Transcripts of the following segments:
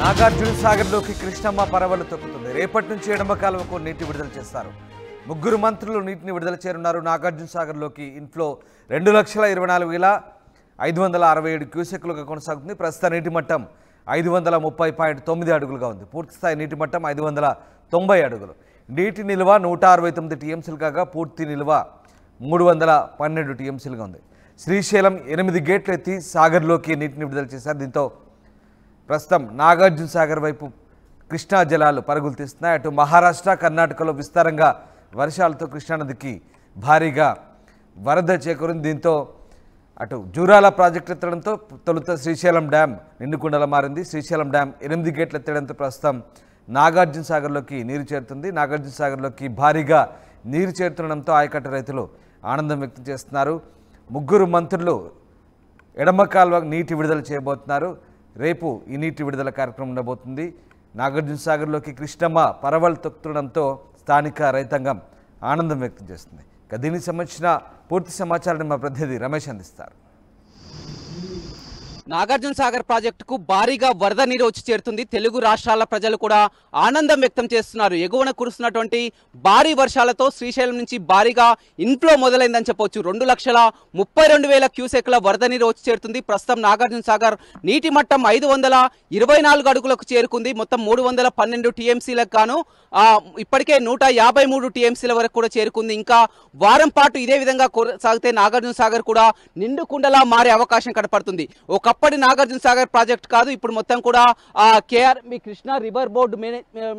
నాగార్జున సాగర్లోకి కృష్ణమ్మ పరవలు తొక్కుతుంది. రేపటి నుంచి ఎడమ కాలువకు నీటి విడుదల చేస్తారు. ముగ్గురు మంత్రులు నీటిని విడుదల చేయనున్నారు. నాగార్జున సాగర్లోకి ఇన్ఫ్లో 2,24,567 క్యూసెక్లుగా కొనసాగుతుంది. ప్రస్తుత నీటి మట్టం 530.9 అడుగులుగా ఉంది. పూర్తిస్థాయి నీటి మట్టం 590 అడుగులు. నీటి నిల్వ 169 టీఎంసీలు కాగా పూర్తి నిల్వ 312 టీఎంసీలుగా ఉంది. శ్రీశైలం 8 గేట్లు ఎత్తి సాగర్లోకి నీటిని విడుదల చేశారు. దీంతో ప్రస్తుతం నాగార్జున సాగర్ వైపు కృష్ణా జలాలు పరుగులు తీస్తున్నాయి. అటు మహారాష్ట్ర, కర్ణాటకలో విస్తారంగా వర్షాలతో కృష్ణానదికి భారీగా వరద చేకూరింది. దీంతో అటు జూరాల ప్రాజెక్టు ఎత్తడంతో తొలుత శ్రీశైలం డ్యామ్ నిండుకుండలా మారింది. శ్రీశైలం డ్యామ్ 8 గేట్లు ఎత్తడంతో ప్రస్తుతం నాగార్జున సాగర్లోకి నీరు చేరుతుంది. నాగార్జున సాగర్లోకి భారీగా నీరు చేరుతుండడంతో ఆయకట్టు రైతులు ఆనందం వ్యక్తం చేస్తున్నారు. ముగ్గురు మంత్రులు ఎడమ కాల్వ నీటి విడుదల చేయబోతున్నారు. రేపు ఈ నీటి విడుదల కార్యక్రమం ఉండబోతుంది. నాగార్జున సాగర్లోకి కృష్ణమ్మ పరవలు తొక్కుతుండడంతో స్థానిక రైతాంగం ఆనందం వ్యక్తం చేస్తుంది. దీనికి సంబంధించిన పూర్తి సమాచారాన్ని మా ప్రతినిధి రమేష్ అందిస్తారు. నాగార్జున సాగర్ ప్రాజెక్టుకు భారీగా వరద నీరు వచ్చి చేరుతుంది. తెలుగు రాష్ట్రాల ప్రజలు కూడా ఆనందం వ్యక్తం చేస్తున్నారు. ఎగువన కురుస్తున్నటువంటి భారీ వర్షాలతో శ్రీశైలం నుంచి భారీగా ఇన్ఫ్లో మొదలైందని చెప్పవచ్చు. 2,32,000 క్యూసెక్ల వరద నీరు వచ్చి చేరుతుంది. ప్రస్తుతం నాగార్జున సాగర్ నీటి మట్టం 524 అడుగులకు చేరుకుంది. మొత్తం 312 టీఎంసీలకు గాను ఇప్పటికే 153 టీఎంసీల వరకు కూడా చేరుకుంది. ఇంకా వారం పాటు ఇదే విధంగా కొనసాగితే నాగార్జున సాగర్ కూడా నిండు కుండలా మారే అవకాశం కనపడుతుంది. ఒకప్పటి నాగార్జున సాగర్ ప్రాజెక్ట్ కాదు, ఇప్పుడు మొత్తం కూడా కేఆర్ఎంబి కృష్ణా రివర్ బోర్డు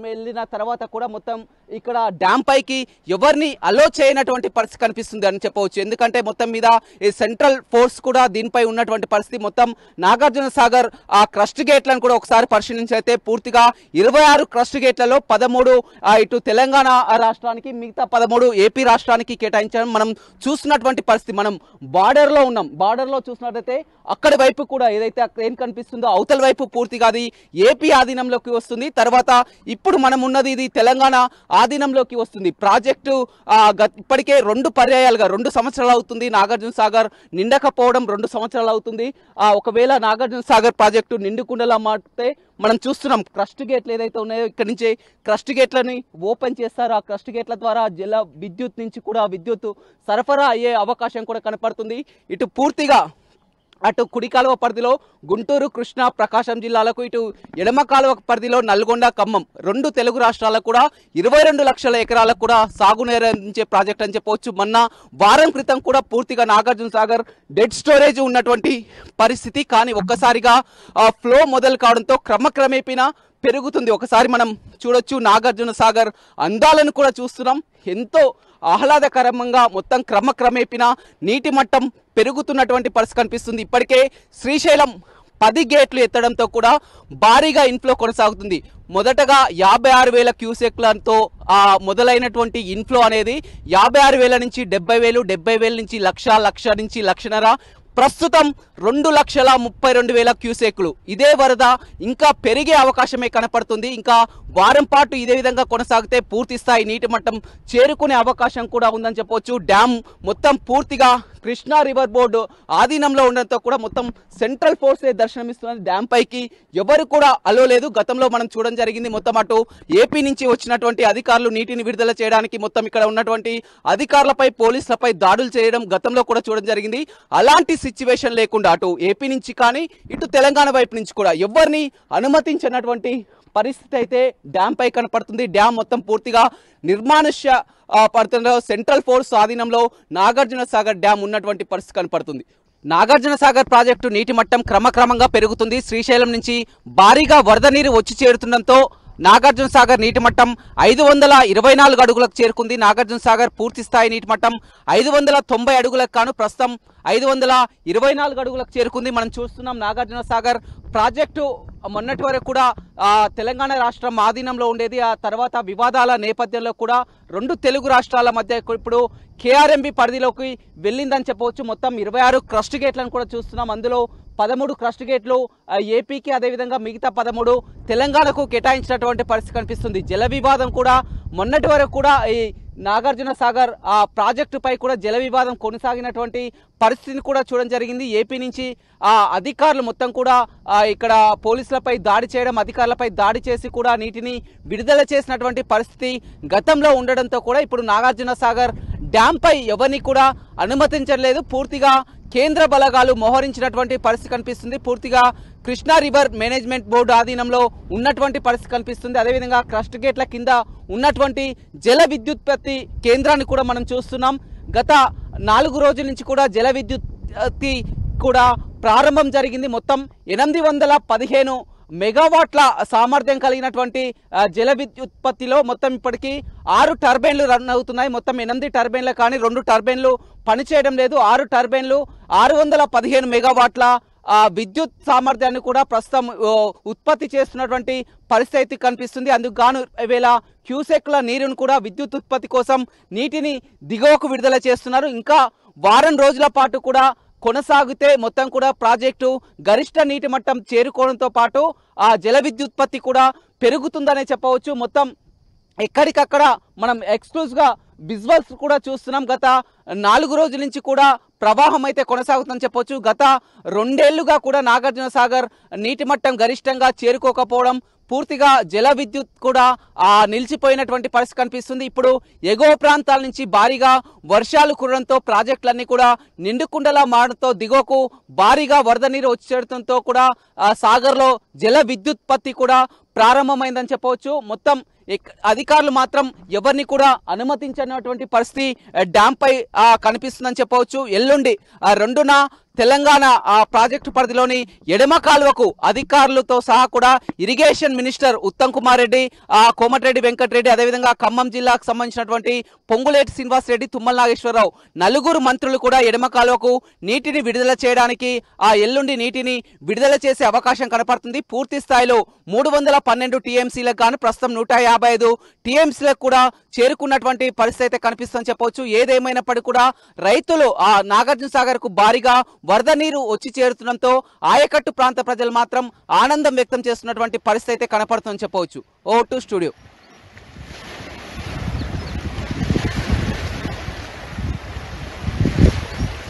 వెళ్ళిన తర్వాత కూడా మొత్తం ఇక్కడ డ్యామ్ పైకి ఎవరిని అలో చేయనటువంటి పరిస్థితి కనిపిస్తుంది అని చెప్పవచ్చు. ఎందుకంటే మొత్తం మీద ఈ సెంట్రల్ ఫోర్స్ కూడా దీనిపై ఉన్నటువంటి పరిస్థితి. మొత్తం నాగార్జున సాగర్ క్రస్ట్ గేట్లను కూడా ఒకసారి పరిశీలించైతే పూర్తిగా 26 క్రస్ట్ గేట్లలో 13 ఇటు తెలంగాణ రాష్ట్రానికి, మిగతా 13 ఏపీ రాష్ట్రానికి కేటాయించడం మనం చూస్తున్నటువంటి పరిస్థితి. మనం బార్డర్లో ఉన్నాం. బార్డర్లో చూసినట్లయితే అక్కడి వైపు కూడా ఏదైతే ఏం కనిపిస్తుందో అవతల వైపు పూర్తిగా అది ఏపీ ఆధీనంలోకి వస్తుంది. తర్వాత ఇప్పుడు మనం ఉన్నది ఇది తెలంగాణ ఆధీనంలోకి వస్తుంది. ప్రాజెక్టు ఇప్పటికే 2 పర్యాయాలుగా 2 సంవత్సరాలు అవుతుంది. నాగార్జున సాగర్ నిండకపోవడం 2 సంవత్సరాలు అవుతుంది. ఒకవేళ నాగార్జున సాగర్ ప్రాజెక్టు నిండుకుండలా మారితే మనం చూస్తున్నాం క్రస్ట్ గేట్లు ఏదైతే ఉన్నాయో ఇక్కడి నుంచి క్రస్ట్ గేట్లని ఓపెన్ చేస్తారు. ఆ క్రస్ట్ గేట్ల ద్వారా విద్యుత్ నుంచి కూడా విద్యుత్ సరఫరా అయ్యే అవకాశం కూడా కనపడుతుంది. ఇటు పూర్తిగా అటు కుడి కాలువ పరిధిలో గుంటూరు, కృష్ణా, ప్రకాశం జిల్లాలకు, ఇటు ఎడమ కాలువ పరిధిలో నల్గొండ, ఖమ్మం 2 తెలుగు రాష్ట్రాలకు కూడా 22 లక్షల ఎకరాలకు కూడా సాగునీరు అందించే ప్రాజెక్ట్ అని చెప్పవచ్చు. మొన్న వారం క్రితం కూడా పూర్తిగా నాగార్జున సాగర్ డెడ్ స్టోరేజ్ ఉన్నటువంటి పరిస్థితి. కానీ ఒక్కసారిగా ఫ్లో మొదలు కావడంతో క్రమక్రమేపీన పెరుగుతుంది. ఒకసారి మనం చూడొచ్చు నాగార్జున సాగర్ అందాలను కూడా చూస్తున్నాం. ఎంతో ఆహ్లాదకరంగా మొత్తం క్రమక్రమేపీన నీటి మట్టం పెరుగుతున్నటువంటి పరిస్థితి కనిపిస్తుంది. ఇప్పటికే శ్రీశైలం 10 గేట్లు ఎత్తడంతో కూడా భారీగా ఇన్ఫ్లో కొనసాగుతుంది. మొదటగా 56,000 క్యూసెక్లతో మొదలైనటువంటి ఇన్ఫ్లో అనేది 56,000 నుంచి 70,000, 70,000 నుంచి 1,00,000 నుంచి 1,50,000, ప్రస్తుతం 2,32,000 క్యూసెక్లు. ఇదే వరద ఇంకా పెరిగే అవకాశమే కనపడుతుంది. ఇంకా వారం పాటు ఇదే విధంగా కొనసాగితే పూర్తి స్థాయి నీటి మట్టం చేరుకునే అవకాశం కూడా ఉందని చెప్పవచ్చు. డ్యామ్ మొత్తం పూర్తిగా కృష్ణా రివర్ బోర్డు ఆధీనంలో ఉండడంతో కూడా మొత్తం సెంట్రల్ ఫోర్సే దర్శనమిస్తున్నది. డ్యామ్ పైకి ఎవరు కూడా అలో లేదు. గతంలో మనం చూడడం జరిగింది. మొత్తం అటు ఏపీ నుంచి వచ్చినటువంటి అధికారులు నీటిని విడుదల చేయడానికి మొత్తం ఇక్కడ ఉన్నటువంటి అధికారులపై, పోలీసులపై దాడులు చేయడం గతంలో కూడా చూడడం జరిగింది. అలాంటి సిచ్యువేషన్ లేకుండా అటు ఏపీ నుంచి కానీ ఇటు తెలంగాణ వైపు నుంచి కూడా ఎవరిని అనుమతించినటువంటి పరిస్థితి అయితే డ్యామ్ పై కనపడుతుంది. డ్యామ్ మొత్తం పూర్తిగా నిర్మానుష్య పడుతుండో సెంట్రల్ ఫోర్స్ ఆధీనంలో నాగార్జున సాగర్ డ్యామ్ ఉన్నటువంటి పరిస్థితి కనపడుతుంది. నాగార్జున సాగర్ ప్రాజెక్టు నీటి మట్టం క్రమక్రమంగా పెరుగుతుంది. శ్రీశైలం నుంచి భారీగా వరద నీరు వచ్చి చేరుతుండడంతో నాగార్జున సాగర్ నీటి మట్టం 524 అడుగులకు చేరుకుంది. నాగార్జున సాగర్ పూర్తి స్థాయి నీటి మట్టం 590 అడుగులకు కాను ప్రస్తుతం 524 అడుగులకు చేరుకుంది. మనం చూస్తున్నాం నాగార్జున సాగర్ ప్రాజెక్టు మొన్నటి వరకు కూడా తెలంగాణ రాష్ట్రం ఆధీనంలో ఉండేది. ఆ తర్వాత వివాదాల నేపథ్యంలో కూడా 2 తెలుగు రాష్ట్రాల మధ్య ఇప్పుడు కేఆర్ఎంబి పరిధిలోకి వెళ్ళిందని చెప్పవచ్చు. మొత్తం 26 క్రస్ట్ గేట్లను కూడా చూస్తున్నాం. అందులో 13 క్రస్ట్ గేట్లు ఏపీకి, అదేవిధంగా మిగతా 13 తెలంగాణకు కేటాయించినటువంటి పరిస్థితి కనిపిస్తుంది. జల వివాదం కూడా మొన్నటి వరకు కూడా ఈ నాగార్జున సాగర్ ఆ ప్రాజెక్టుపై కూడా జల వివాదం కొనసాగినటువంటి పరిస్థితిని కూడా చూడడం జరిగింది. ఏపీ నుంచి అధికారులు మొత్తం కూడా ఇక్కడ పోలీసులపై దాడి చేయడం, అధికారులపై దాడి చేసి కూడా నీటిని విడుదల చేసినటువంటి పరిస్థితి గతంలో ఉండడంతో కూడా ఇప్పుడు నాగార్జున సాగర్ డ్యాంపై ఎవరిని కూడా అనుమతించలేదు. పూర్తిగా కేంద్ర బలగాలు మోహరించినటువంటి పరిస్థితి కనిపిస్తుంది. పూర్తిగా కృష్ణా రివర్ మేనేజ్మెంట్ బోర్డు ఆధీనంలో ఉన్నటువంటి పరిస్థితి కనిపిస్తుంది. అదేవిధంగా క్రస్ట్ గేట్ల కింద ఉన్నటువంటి జల విద్యుత్పత్తి కేంద్రాన్ని కూడా మనం చూస్తున్నాం. గత 4 రోజుల నుంచి కూడా జల విద్యుత్పత్తి కూడా ప్రారంభం జరిగింది. మొత్తం 815 మెగావాట్ల సామర్థ్యం కలిగినటువంటి జల విద్యుత్పత్తిలో మొత్తం ఇప్పటికీ 6 టర్బైన్లు రన్ అవుతున్నాయి. మొత్తం 8 టర్బైన్లు కానీ 2 టర్బైన్లు పనిచేయడం లేదు. 6 టర్బైన్లు 615 మెగావాట్ల విద్యుత్ సామర్థ్యాన్ని కూడా ప్రస్తుతం ఉత్పత్తి చేస్తున్నటువంటి పరిస్థితి కనిపిస్తుంది. అందుకు గాను వేల క్యూసెక్ల నీరును కూడా విద్యుత్ ఉత్పత్తి కోసం నీటిని దిగువకు విడుదల చేస్తున్నారు. ఇంకా వారం రోజుల పాటు కూడా కొనసాగితే మొత్తం కూడా ప్రాజెక్టు గరిష్ట నీటి మట్టం చేరుకోవడంతో పాటు ఆ జల విద్యుత్పత్తి కూడా పెరుగుతుందనే చెప్పవచ్చు. మొత్తం ఎక్కడికక్కడ మనం ఎక్స్క్లూజివ్గా విజువల్స్ కూడా చూస్తున్నాం. గత 4 రోజుల నుంచి కూడా ప్రవాహం అయితే కొనసాగుతుందని చెప్పొచ్చు. గత 2 ఏళ్లుగా కూడా నాగార్జున సాగర్ నీటి మట్టం గరిష్టంగా చేరుకోకపోవడం, పూర్తిగా జల విద్యుత్ కూడా నిలిచిపోయినటువంటి పరిస్థితి కనిపిస్తుంది. ఇప్పుడు ఎగువ ప్రాంతాల నుంచి భారీగా వర్షాలు కురడంతో ప్రాజెక్టులన్నీ కూడా నిండుకుండలా మారడంతో దిగువకు భారీగా వరద నీరు వచ్చి చేరడంతో కూడా సాగర్లో జల విద్యుత్పత్తి కూడా ప్రారంభమైందని చెప్పవచ్చు. మొత్తం అధికారులు మాత్రం ఎవరిని కూడా అనుమతించినటువంటి పరిస్థితి డ్యాంపై కనిపిస్తుందని చెప్పవచ్చు. ఎల్లుండి 2న తెలంగాణ ప్రాజెక్టు పరిధిలోని ఎడమ కాలువకు అధికారులతో సహా కూడా ఇరిగేషన్ మినిస్టర్ ఉత్తమ్ కుమార్ రెడ్డి, కోమటిరెడ్డి వెంకటరెడ్డి, అదేవిధంగా ఖమ్మం జిల్లాకు సంబంధించినటువంటి పొంగులేటి శ్రీనివాస్ రెడ్డి, తుమ్మల నాగేశ్వరరావు 4 మంత్రులు కూడా ఎడమ కాలువకు నీటిని విడుదల చేయడానికి ఎల్లుండి నీటిని విడుదల చేసే అవకాశం కనపడుతుంది. పూర్తి స్థాయిలో 312 టీఎంసీలకు గాను ప్రస్తుతం 155 టీఎంసీలకు కూడా చేరుకున్నటువంటి పరిస్థితి అయితే కనిపిస్తుందని చెప్పవచ్చు. ఏదేమైనప్పటికీ కూడా రైతులు నాగార్జున సాగర్ కు భారీగా వరద నీరు వచ్చి చేరుతుండటంతో ఆయకట్టు ప్రాంత ప్రజలు మాత్రం ఆనందం వ్యక్తం చేస్తున్నటువంటి పరిస్థితి అయితే కనపడుతుందని చెప్పవచ్చు. ఓ టు స్టూడియో.